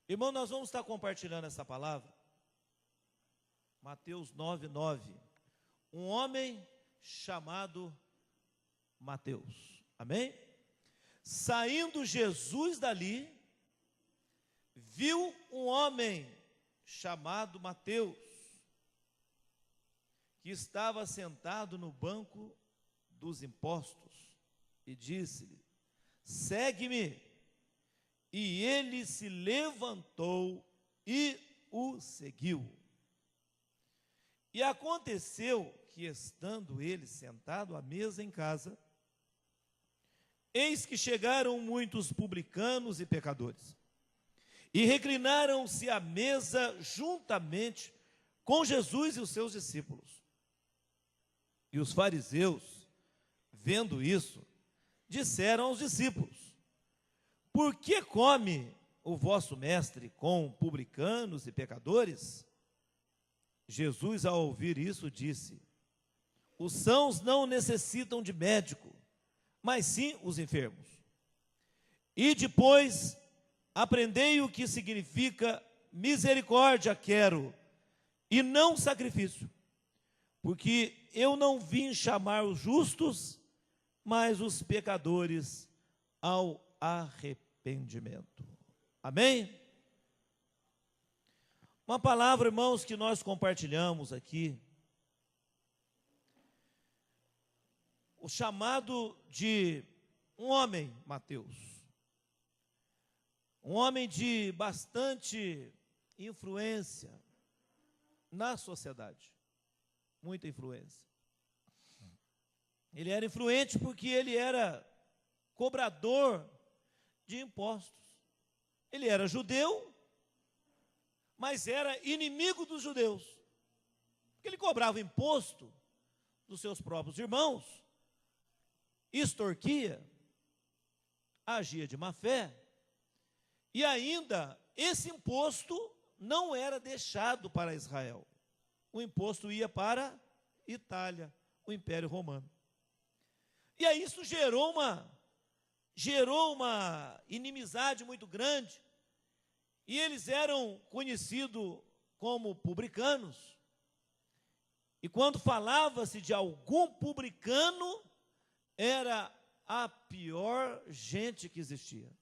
Irmão, nós vamos estar compartilhando essa palavra. Mateus 9:9. Um homem chamado Mateus. Amém? Saindo Jesus dali, viu um homem chamado Mateus, que estava sentado no banco dos impostos, e disse-lhe: segue-me. E ele se levantou e o seguiu. E aconteceu que, estando ele sentado à mesa em casa, eis que chegaram muitos publicanos e pecadores, e reclinaram-se à mesa juntamente com Jesus e os seus discípulos. E os fariseus, vendo isso, disseram aos discípulos: por que come o vosso mestre com publicanos e pecadores? Jesus, ao ouvir isso, disse: os sãos não necessitam de médico, mas sim os enfermos. E depois aprendei o que significa misericórdia quero, e não sacrifício, porque eu não vim chamar os justos, mas os pecadores ao arrependimento. Amém? Uma palavra, irmãos, que nós compartilhamos aqui, o chamado de um homem, Mateus, um homem de bastante influência na sociedade, muita influência. Ele era influente porque ele era cobrador de impostos. Ele era judeu, mas era inimigo dos judeus, porque ele cobrava imposto dos seus próprios irmãos, extorquia, agia de má fé, e ainda esse imposto não era deixado para Israel. O imposto ia para Itália, o Império Romano. E aí isso gerou uma inimizade muito grande, e eles eram conhecidos como publicanos. E quando falava-se de algum publicano, era a pior gente que existia,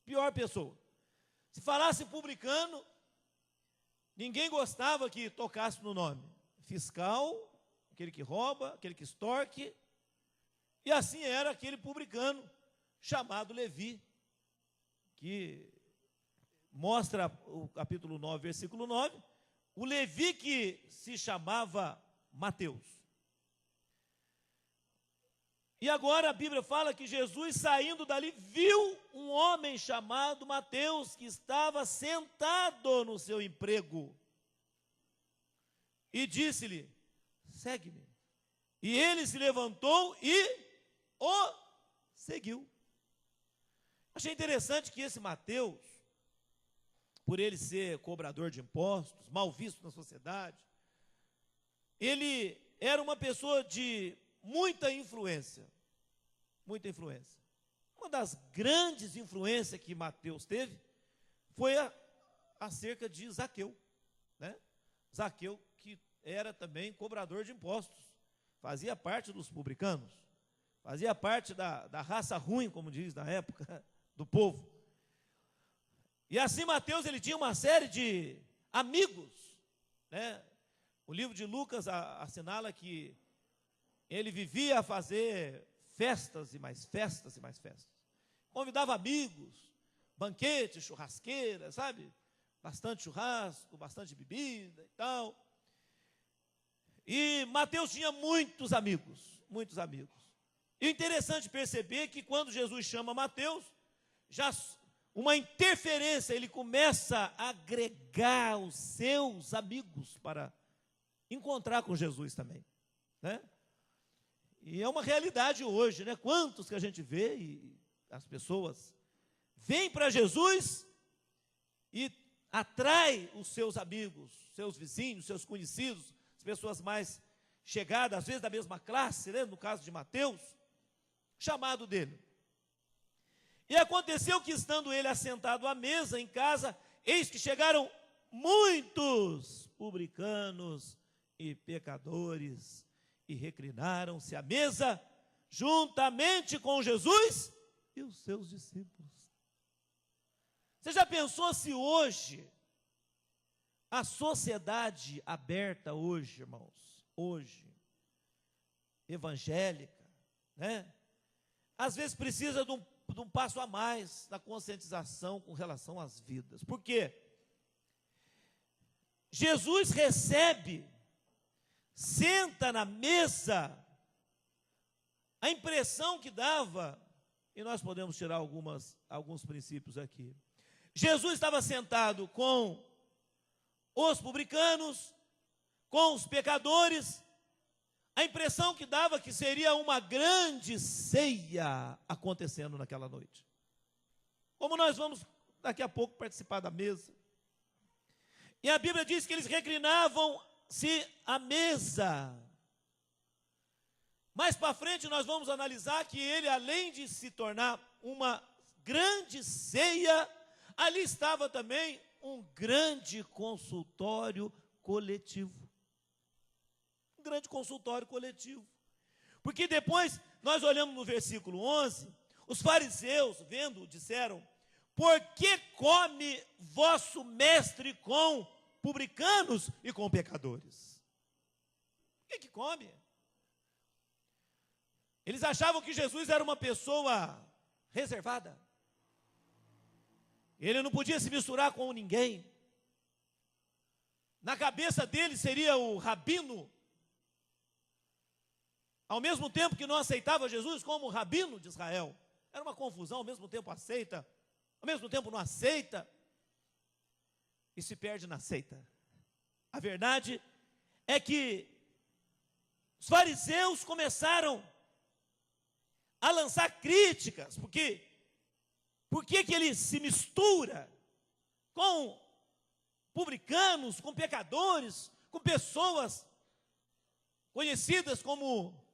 pior pessoa. Se falasse publicano, ninguém gostava que tocasse no nome. Fiscal, aquele que rouba, aquele que extorque. E assim era aquele publicano chamado Levi, que mostra o capítulo 9, versículo 9, o Levi que se chamava Mateus. E agora a Bíblia fala que Jesus, saindo dali, viu um homem chamado Mateus, que estava sentado no seu emprego, e disse-lhe: segue-me. E ele se levantou e o seguiu. Achei interessante que esse Mateus, por ele ser cobrador de impostos, mal visto na sociedade, ele era uma pessoa de muita influência, muita influência. Uma das grandes influências que Mateus teve foi acerca de Zaqueu, né? Zaqueu, que era também cobrador de impostos, fazia parte dos publicanos, fazia parte da raça ruim, como diz na época, do povo. E assim Mateus, ele tinha uma série de amigos, né? O livro de Lucas assinala que ele vivia a fazer festas e mais festas e mais festas. Convidava amigos, banquete, churrasqueira, sabe? Bastante churrasco, bastante bebida e tal. E Mateus tinha muitos amigos, muitos amigos. E o interessante perceber que quando Jesus chama Mateus, já uma interferência, ele começa a agregar os seus amigos para encontrar com Jesus também, né? E é uma realidade hoje, né? Quantos que a gente vê e as pessoas vêm para Jesus e atrai os seus amigos, seus vizinhos, seus conhecidos, as pessoas mais chegadas, às vezes da mesma classe, né? No caso de Mateus, chamado dele. E aconteceu que, estando ele assentado à mesa em casa, eis que chegaram muitos publicanos e pecadores e reclinaram-se à mesa juntamente com Jesus e os seus discípulos. Você já pensou se hoje, a sociedade aberta hoje, irmãos, hoje, evangélica, né? Às vezes precisa de um passo a mais na conscientização com relação às vidas. Por quê? Jesus recebe, senta na mesa, a impressão que dava, e nós podemos tirar alguns princípios aqui. Jesus estava sentado com os publicanos, com os pecadores. A impressão que dava que seria uma grande ceia acontecendo naquela noite. Como nós vamos daqui a pouco participar da mesa. E a Bíblia diz que eles reclinavam-se à mesa. Mais para frente nós vamos analisar que ele, além de se tornar uma grande ceia, ali estava também um grande consultório coletivo. Um grande consultório coletivo. Porque depois, nós olhamos no versículo 11, os fariseus, vendo, disseram: por que come vosso mestre com publicanos e com pecadores? Por que come? Eles achavam que Jesus era uma pessoa reservada. Ele não podia se misturar com ninguém. Na cabeça dele seria o rabino. Ao mesmo tempo que não aceitava Jesus como rabino de Israel. Era uma confusão, ao mesmo tempo aceita, ao mesmo tempo não aceita. E se perde na seita. A verdade é que os fariseus começaram a lançar críticas, porque por que ele se mistura com publicanos, com pecadores, com pessoas conhecidas como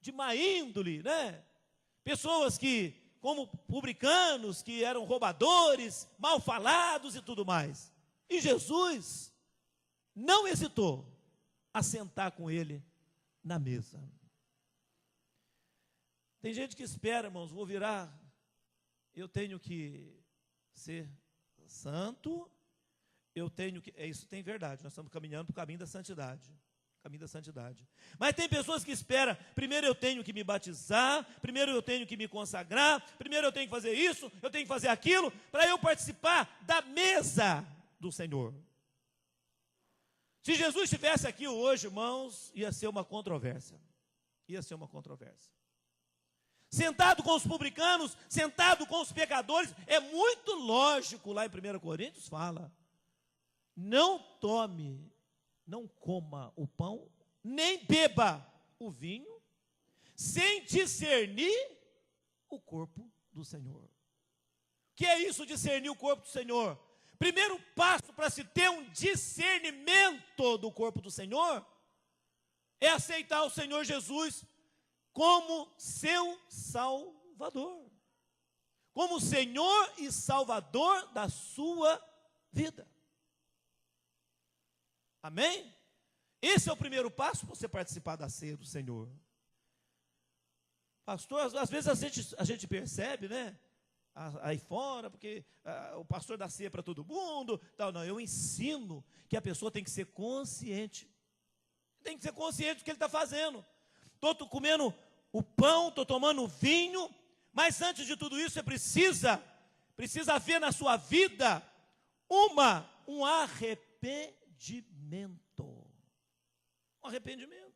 de má índole, né? Pessoas que, como publicanos, que eram roubadores, mal falados e tudo mais. E Jesus não hesitou a sentar com ele na mesa. Tem gente que espera, irmãos, vou virar, eu tenho que ser santo, eu tenho que, isso tem verdade, nós estamos caminhando para o caminho da santidade. Caminho da santidade. Mas tem pessoas que esperam, primeiro eu tenho que me batizar, primeiro eu tenho que me consagrar, primeiro eu tenho que fazer isso, eu tenho que fazer aquilo, para eu participar da mesa do Senhor. Se Jesus estivesse aqui hoje, irmãos, ia ser uma controvérsia. Ia ser uma controvérsia. Sentado com os publicanos, sentado com os pecadores, é muito lógico, lá em 1 Coríntios fala, não tome, não coma o pão, nem beba o vinho, sem discernir o corpo do Senhor. O que é isso, discernir o corpo do Senhor? Primeiro passo para se ter um discernimento do corpo do Senhor, é aceitar o Senhor Jesus como seu Salvador, como Senhor e Salvador da sua vida. Amém? Esse é o primeiro passo para você participar da ceia do Senhor. Pastor, às vezes a gente percebe, né? Aí fora, porque o pastor dá ceia para todo mundo. Tal. Não, eu ensino que a pessoa tem que ser consciente. Tem que ser consciente do que ele está fazendo. Estou comendo o pão, estou tomando o vinho, mas antes de tudo isso, você precisa haver na sua vida um arrependimento. Um arrependimento.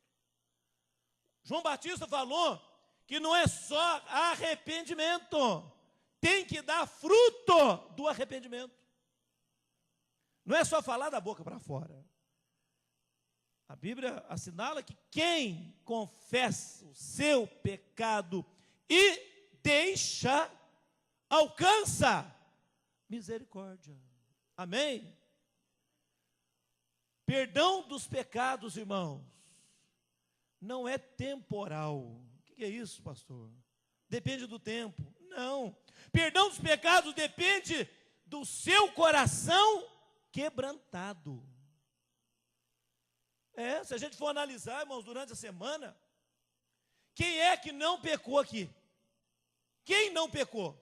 João Batista falou que não é só arrependimento, tem que dar fruto do arrependimento. Não é só falar da boca para fora. A Bíblia assinala que quem confessa o seu pecado e deixa, alcança misericórdia. Amém? Perdão dos pecados, irmãos, não é temporal. O que é isso, pastor? Depende do tempo. Não. Perdão dos pecados depende do seu coração quebrantado. Se a gente for analisar, irmãos, durante a semana, quem é que não pecou aqui? Quem não pecou?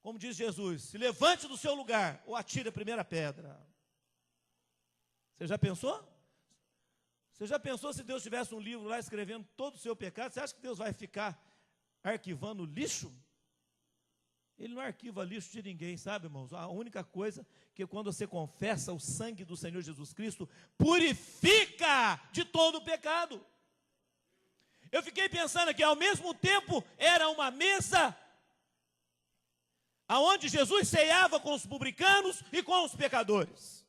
Como diz Jesus, se levante do seu lugar ou atire a primeira pedra. Você já pensou? Você já pensou se Deus tivesse um livro lá escrevendo todo o seu pecado? Você acha que Deus vai ficar arquivando lixo? Ele não arquiva lixo de ninguém, sabe, irmãos? A única coisa que quando você confessa o sangue do Senhor Jesus Cristo, purifica de todo o pecado. Eu fiquei pensando que ao mesmo tempo era uma mesa aonde Jesus ceava com os publicanos e com os pecadores.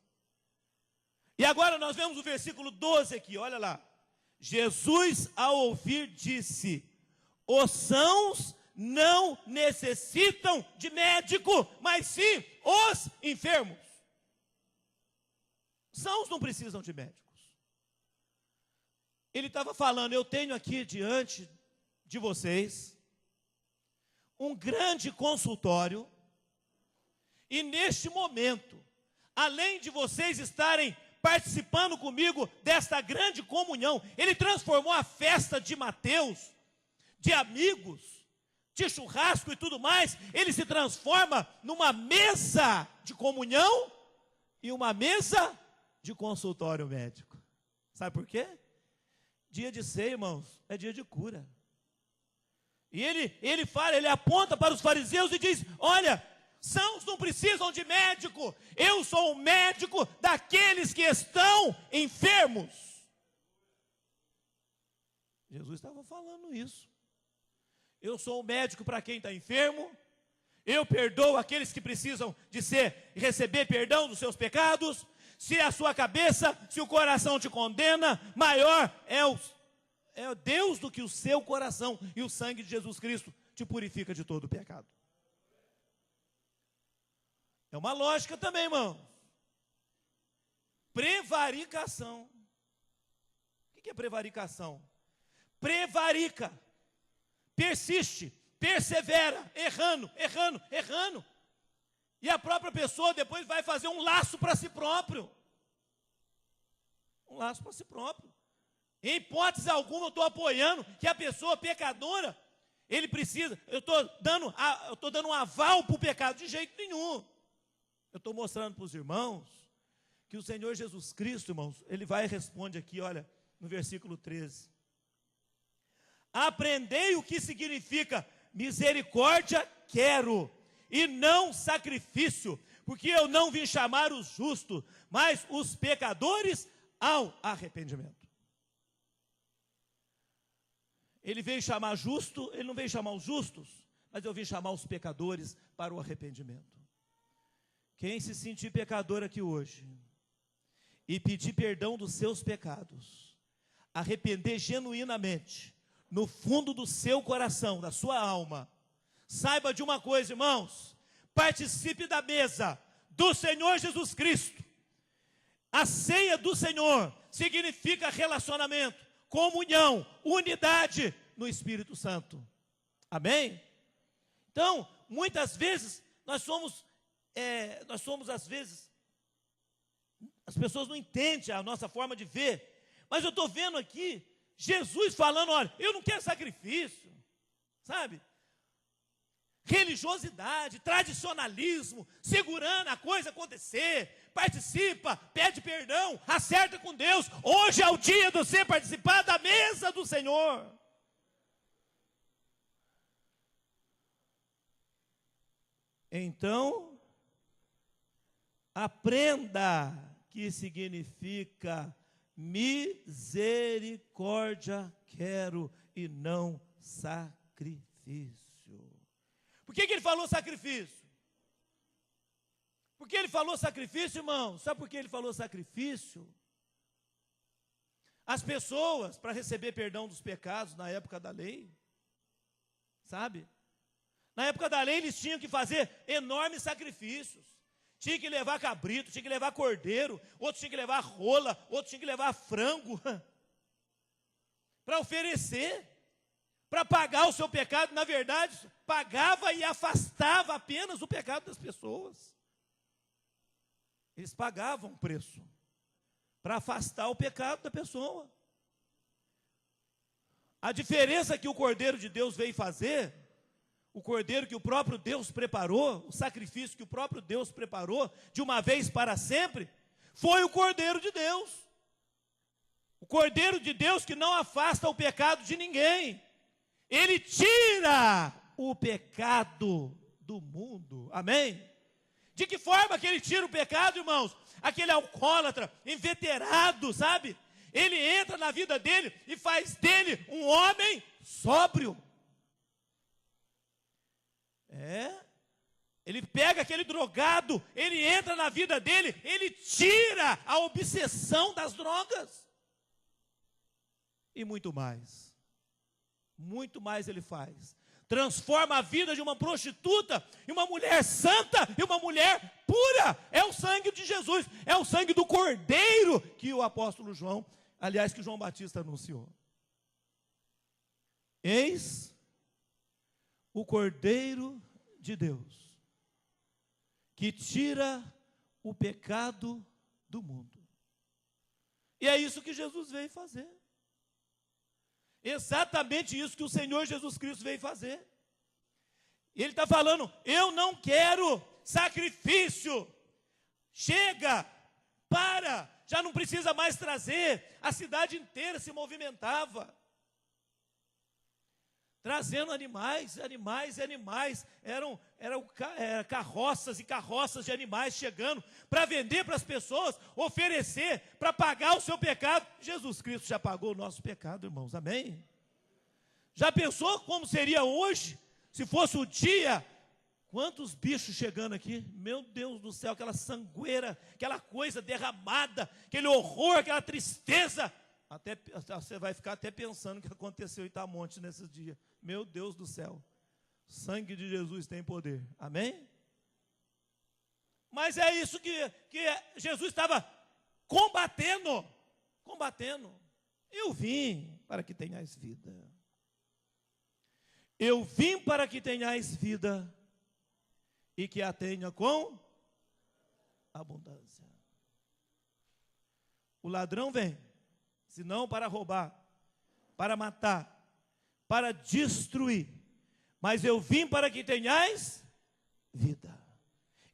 E agora nós vemos o versículo 12 aqui, olha lá. Jesus, ao ouvir, disse: os sãos não necessitam de médico, mas sim os enfermos. Sãos não precisam de médicos. Ele estava falando, eu tenho aqui diante de vocês um grande consultório, e neste momento, além de vocês estarem participando comigo desta grande comunhão, ele transformou a festa de Mateus, de amigos, de churrasco e tudo mais, ele se transforma numa mesa de comunhão e uma mesa de consultório médico. Sabe por quê? Dia de ceia, irmãos, é dia de cura. E ele fala, ele aponta para os fariseus e diz: olha, sãos não precisam de médico, eu sou o médico daqueles que estão enfermos. Jesus estava falando isso. Eu sou o médico para quem está enfermo, eu perdoo aqueles que precisam de receber perdão dos seus pecados. Se a sua cabeça, se o coração te condena, maior é Deus do que o seu coração, e o sangue de Jesus Cristo te purifica de todo o pecado. É uma lógica também, irmão. Prevaricação. O que é prevaricação? Prevarica, persiste, persevera, errando. E a própria pessoa depois vai fazer um laço para si próprio. Um laço para si próprio. Em hipótese alguma eu estou apoiando que a pessoa pecadora, ele precisa, eu estou dando um aval para o pecado, de jeito nenhum. Eu estou mostrando para os irmãos que o Senhor Jesus Cristo, irmãos, ele vai e responde aqui, olha, no versículo 13. Aprendei o que significa misericórdia quero, e não sacrifício, porque eu não vim chamar os justos, mas os pecadores ao arrependimento. Ele veio chamar justo, ele não veio chamar os justos, mas eu vim chamar os pecadores para o arrependimento. Quem se sentir pecador aqui hoje e pedir perdão dos seus pecados, arrepender genuinamente, no fundo do seu coração, da sua alma, saiba de uma coisa, irmãos, participe da mesa do Senhor Jesus Cristo. A ceia do Senhor significa relacionamento, comunhão, unidade no Espírito Santo. Amém? Então, muitas vezes, nós somos às vezes, as pessoas não entendem a nossa forma de ver, mas eu estou vendo aqui, Jesus falando, olha, eu não quero sacrifício, sabe? Religiosidade, tradicionalismo, segurando a coisa acontecer, participa, pede perdão, acerta com Deus. Hoje é o dia de você participar da mesa do Senhor. Então, aprenda que significa misericórdia quero e não sacrifício. Por que ele falou sacrifício? Por que ele falou sacrifício, irmão? Sabe por que ele falou sacrifício? As pessoas, para receber perdão dos pecados na época da lei, sabe? Na época da lei eles tinham que fazer enormes sacrifícios. Tinha que levar cabrito, tinha que levar cordeiro, outros tinham que levar rola, outros tinham que levar frango, para oferecer. para pagar o seu pecado, na verdade, pagava e afastava apenas o pecado das pessoas. Eles pagavam um preço para afastar o pecado da pessoa. A diferença que o Cordeiro de Deus veio fazer, o Cordeiro que o próprio Deus preparou, o sacrifício que o próprio Deus preparou, de uma vez para sempre, foi o Cordeiro de Deus. O Cordeiro de Deus que não afasta o pecado de ninguém. Ele tira o pecado do mundo. Amém? De que forma que ele tira o pecado, irmãos? Aquele alcoólatra, inveterado, sabe? Ele entra na vida dele e faz dele um homem sóbrio. Ele pega aquele drogado, ele entra na vida dele, ele tira a obsessão das drogas. E muito mais. Muito mais ele faz. Transforma a vida de uma prostituta em uma mulher santa e uma mulher pura. É o sangue de Jesus, é o sangue do Cordeiro que o apóstolo João, aliás, que João Batista anunciou. Eis o Cordeiro de Deus, que tira o pecado do mundo. E é isso que Jesus veio fazer. Exatamente isso que o Senhor Jesus Cristo veio fazer. Ele está falando, eu não quero sacrifício. Chega, para, já não precisa mais trazer. A cidade inteira se movimentava, trazendo animais. Eram carroças e carroças de animais chegando para vender para as pessoas, oferecer para pagar o seu pecado. Jesus Cristo já pagou o nosso pecado, irmãos, amém? Já pensou como seria hoje, se fosse o dia? Quantos bichos chegando aqui, meu Deus do céu, aquela sangueira, aquela coisa derramada, aquele horror, aquela tristeza. Até você vai ficar até pensando o que aconteceu em Itamonte nesses dias. Meu Deus do céu, sangue de Jesus tem poder, amém? Mas é isso que Jesus estava combatendo. Eu vim para que tenhais vida. Eu vim para que tenhais vida e que a tenha com abundância. O ladrão vem, senão para roubar, para matar, para destruir. Mas eu vim para que tenhais vida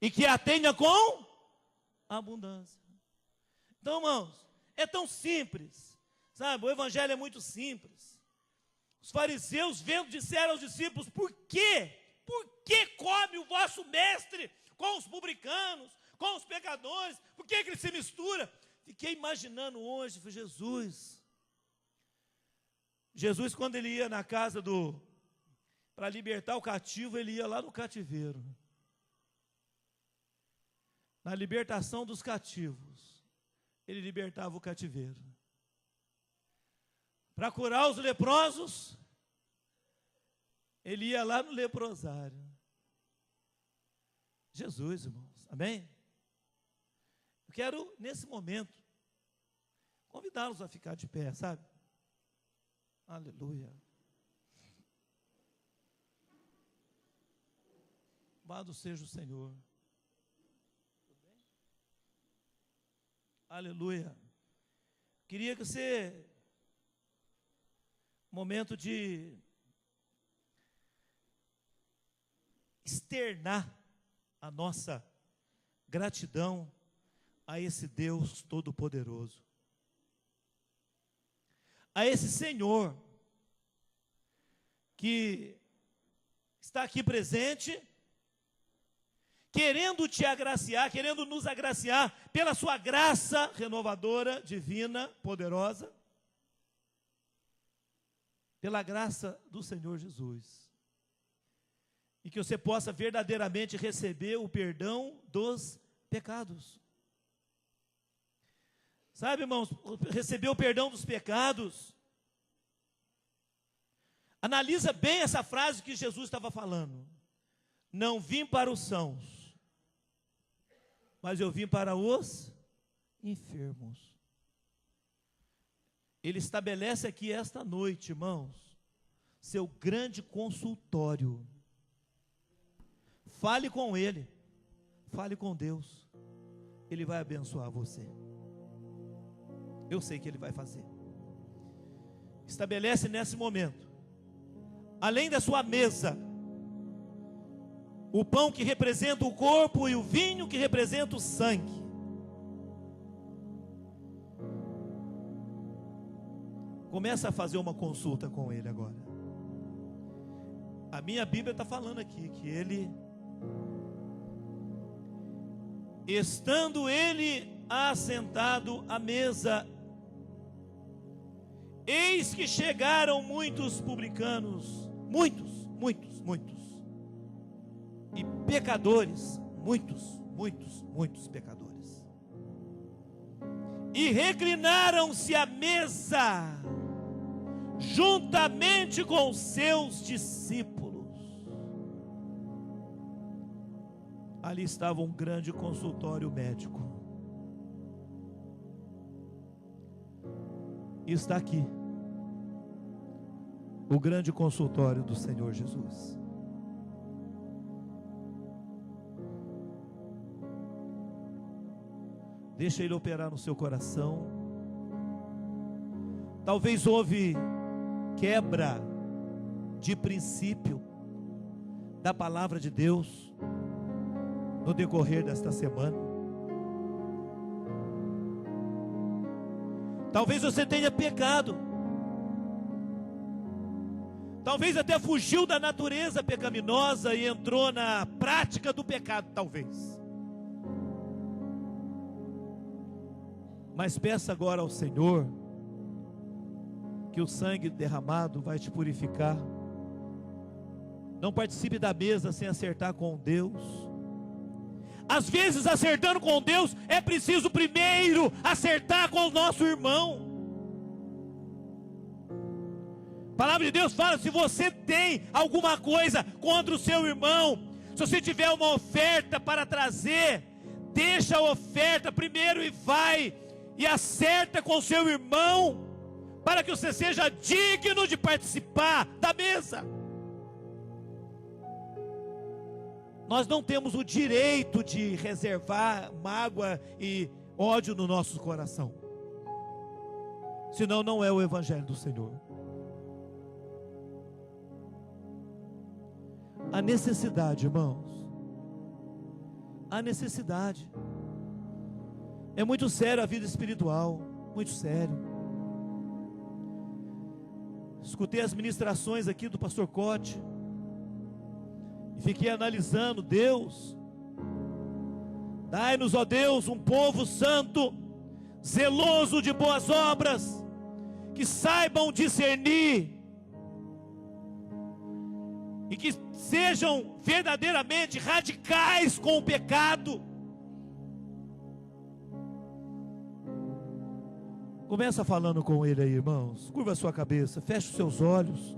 e que a tenha com abundância. Então, irmãos, é tão simples, sabe? O evangelho é muito simples. Os fariseus, vendo, disseram aos discípulos, por quê? Por que come o vosso mestre com os publicanos, com os pecadores? Por que ele se mistura? Fiquei imaginando hoje, foi Jesus, quando ele ia na casa para libertar o cativo, ele ia lá no cativeiro. Na libertação dos cativos, ele libertava o cativeiro. Para curar os leprosos, ele ia lá no leprosário. Jesus, irmãos, amém? Eu quero, nesse momento, convidá-los a ficar de pé, sabe? Aleluia. Louvado seja o Senhor. Aleluia. Queria que você, momento de externar a nossa gratidão a esse Deus Todo-Poderoso, a esse Senhor que está aqui presente, querendo te agraciar, querendo nos agraciar pela sua graça renovadora, divina, poderosa, pela graça do Senhor Jesus. E que você possa verdadeiramente receber o perdão dos pecados. Sabe, irmãos, receber o perdão dos pecados. Analisa bem essa frase que Jesus estava falando. Não vim para os sãos, mas eu vim para os enfermos. Ele estabelece aqui esta noite, irmãos, seu grande consultório. Fale com Ele, fale com Deus, Ele vai abençoar você. Eu sei que Ele vai fazer. Estabelece nesse momento, além da sua mesa, o pão que representa o corpo e o vinho que representa o sangue. Começa a fazer uma consulta com Ele agora. A minha Bíblia está falando aqui que Ele, estando Ele assentado à mesa, eis que chegaram muitos publicanos, muitos, e pecadores, muitos pecadores, e reclinaram-se à mesa, juntamente com seus discípulos. Ali estava um grande consultório médico. E está aqui o grande consultório do Senhor Jesus. Deixa Ele operar no seu coração. Talvez houve quebra de princípio da palavra de Deus no decorrer desta semana. Talvez você tenha pecado. Talvez até fugiu da natureza pecaminosa e entrou na prática do pecado, talvez. Mas peça agora ao Senhor que o sangue derramado vai te purificar. Não participe da mesa sem acertar com Deus. Às vezes, acertando com Deus, é preciso primeiro acertar com o nosso irmão. A palavra de Deus fala: se você tem alguma coisa contra o seu irmão, se você tiver uma oferta para trazer, deixa a oferta primeiro e vai e acerta com o seu irmão, para que você seja digno de participar da mesa. Nós não temos o direito de reservar mágoa e ódio no nosso coração, senão não é o evangelho do Senhor. A necessidade, irmãos, a necessidade. É muito sério a vida espiritual, muito sério. Escutei as ministrações aqui do pastor Cote e fiquei analisando. Deus, dai-nos, ó Deus, um povo santo, zeloso de boas obras, que saibam discernir e que sejam verdadeiramente radicais com o pecado. Começa falando com Ele aí, irmãos. Curva a sua cabeça, feche os seus olhos.